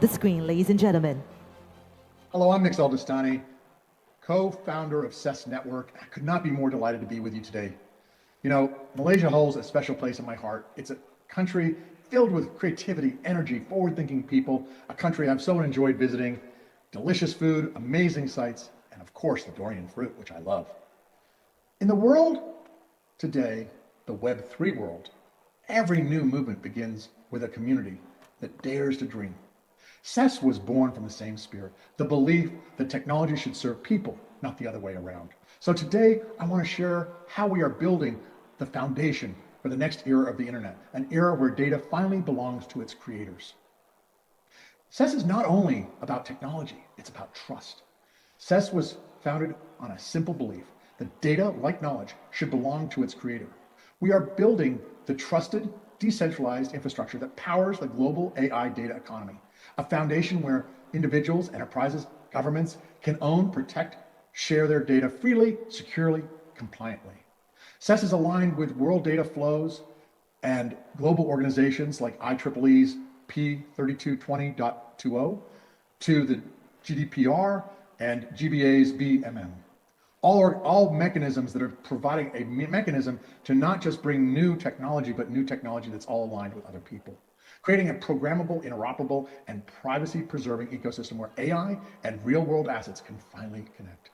The screen, ladies and gentlemen. Hello, I'm Nick Zaldastain, co-founder of CESS Network. I could not be more delighted to be with you today. You know, Malaysia holds a special place in my heart. It's a country filled with creativity, energy, forward-thinking people, a country I've so enjoyed visiting, delicious food, amazing sights, and of course, the durian fruit, which I love. In the world today, the Web3 world, every new movement begins with a community that dares to dream. CESS was born from the same spirit, the belief that technology should serve people, not the other way around. So today, I want to share how we are building the foundation for the next era of the internet, an era where data finally belongs to its creators. CESS is not only about technology, it's about trust. CESS was founded on a simple belief that data, like knowledge, should belong to its creator. We are building the trusted, decentralized infrastructure that powers the global AI data economy, a foundation where individuals, enterprises, governments can own, protect, share their data freely, securely, compliantly. CESS is aligned with world data flows and global organizations like IEEE's P3220.20 to the GDPR and GBA's BMM. All mechanisms that are providing a mechanism to not just bring new technology, but new technology that's all aligned with other people, creating a programmable, interoperable, and privacy-preserving ecosystem where AI and real-world assets can finally connect.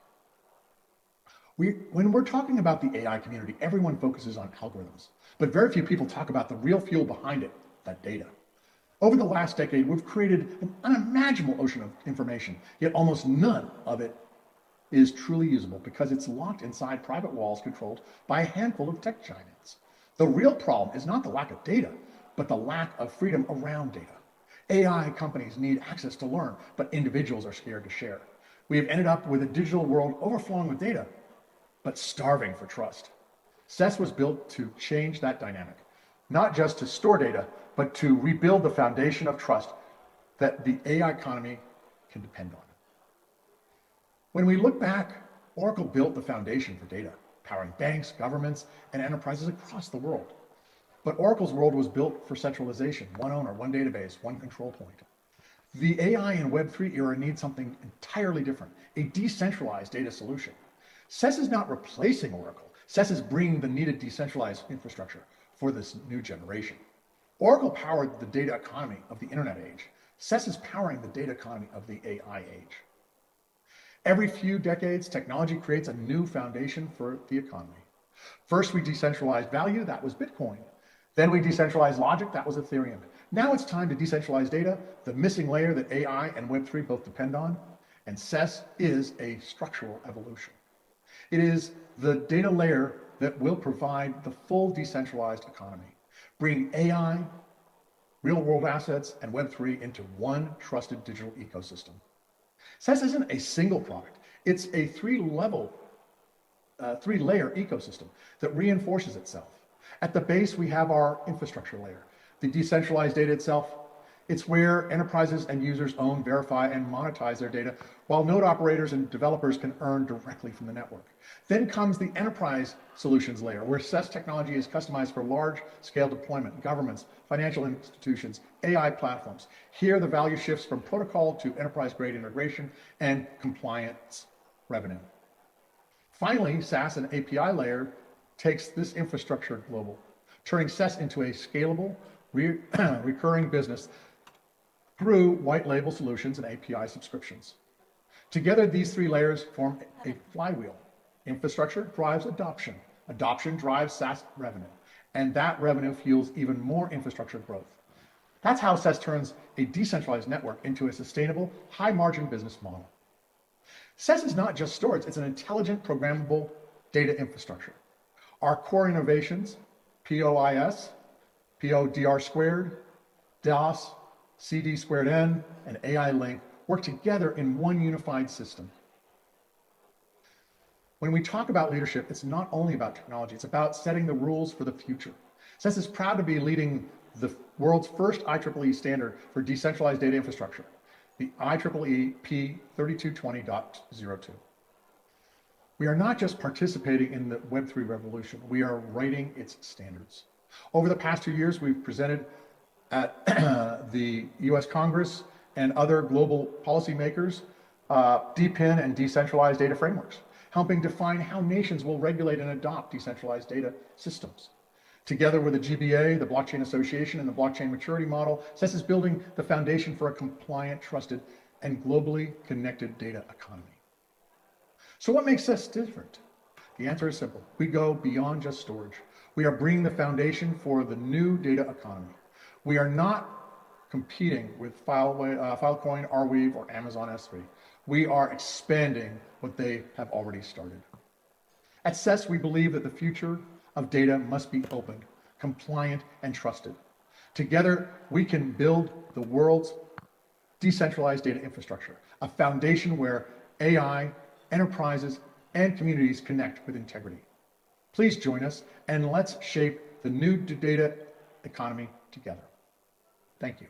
When we're talking about the AI community, everyone focuses on algorithms, but very few people talk about the real fuel behind it, that data. Over the last decade, we've created an unimaginable ocean of information, yet almost none of it is truly usable because it's locked inside private walls controlled by a handful of tech giants. The real problem is not the lack of data, but the lack of freedom around data. AI companies need access to learn, but individuals are scared to share. We have ended up with a digital world overflowing with data, but starving for trust. CESS was built to change that dynamic, not just to store data, but to rebuild the foundation of trust that the AI economy can depend on. When we look back, Oracle built the foundation for data, powering banks, governments, and enterprises across the world. But Oracle's world was built for centralization, one owner, one database, one control point. The AI and Web3 era needs something entirely different, a decentralized data solution. CESS is not replacing Oracle. CESS is bringing the needed decentralized infrastructure for this new generation. Oracle powered the data economy of the internet age. CESS is powering the data economy of the AI age. Every few decades, technology creates a new foundation for the economy. First, we decentralized value, that was Bitcoin. Then we decentralized logic, that was Ethereum. Now it's time to decentralize data, the missing layer that AI and Web3 both depend on, and CESS is a structural evolution. It is the data layer that will provide the full decentralized economy, bring AI, real-world assets, and Web3 into one trusted digital ecosystem. CESS isn't a single product. It's a three-layer ecosystem that reinforces itself. At the base, we have our infrastructure layer, the decentralized data itself. It's where enterprises and users own, verify, and monetize their data, while node operators and developers can earn directly from the network. Then comes the enterprise solutions layer, where CESS technology is customized for large-scale deployment, governments, financial institutions, AI platforms. Here, the value shifts from protocol to enterprise-grade integration and compliance revenue. Finally, SaaS and API layer takes this infrastructure global, turning CESS into a scalable, recurring business through white label solutions and API subscriptions. Together, these three layers form a flywheel. Infrastructure drives adoption. Adoption drives SaaS revenue. And that revenue fuels even more infrastructure growth. That's how CESS turns a decentralized network into a sustainable, high-margin business model. CESS is not just storage, it's an intelligent, programmable data infrastructure. Our core innovations, POIS, PODR squared, DOS, CD squared N, and AI Link work together in one unified system. When we talk about leadership, it's not only about technology, it's about setting the rules for the future. CESS is proud to be leading the world's first IEEE standard for decentralized data infrastructure, the IEEE P3220.02. We are not just participating in the Web3 revolution, we are writing its standards. Over the past 2 years, we've presented at the US Congress and other global policymakers deep in and decentralized data frameworks, helping define how nations will regulate and adopt decentralized data systems. Together with the GBA, the Blockchain Association, and the Blockchain Maturity Model, CESS is building the foundation for a compliant, trusted, and globally connected data economy. So what makes CESS different? The answer is simple. We go beyond just storage. We are bringing the foundation for the new data economy. We are not competing with Filecoin, Arweave, or Amazon S3. We are expanding what they have already started. At CESS, we believe that the future of data must be open, compliant, and trusted. Together, we can build the world's decentralized data infrastructure, a foundation where AI, enterprises, and communities connect with integrity. Please join us and let's shape the new data economy together. Thank you.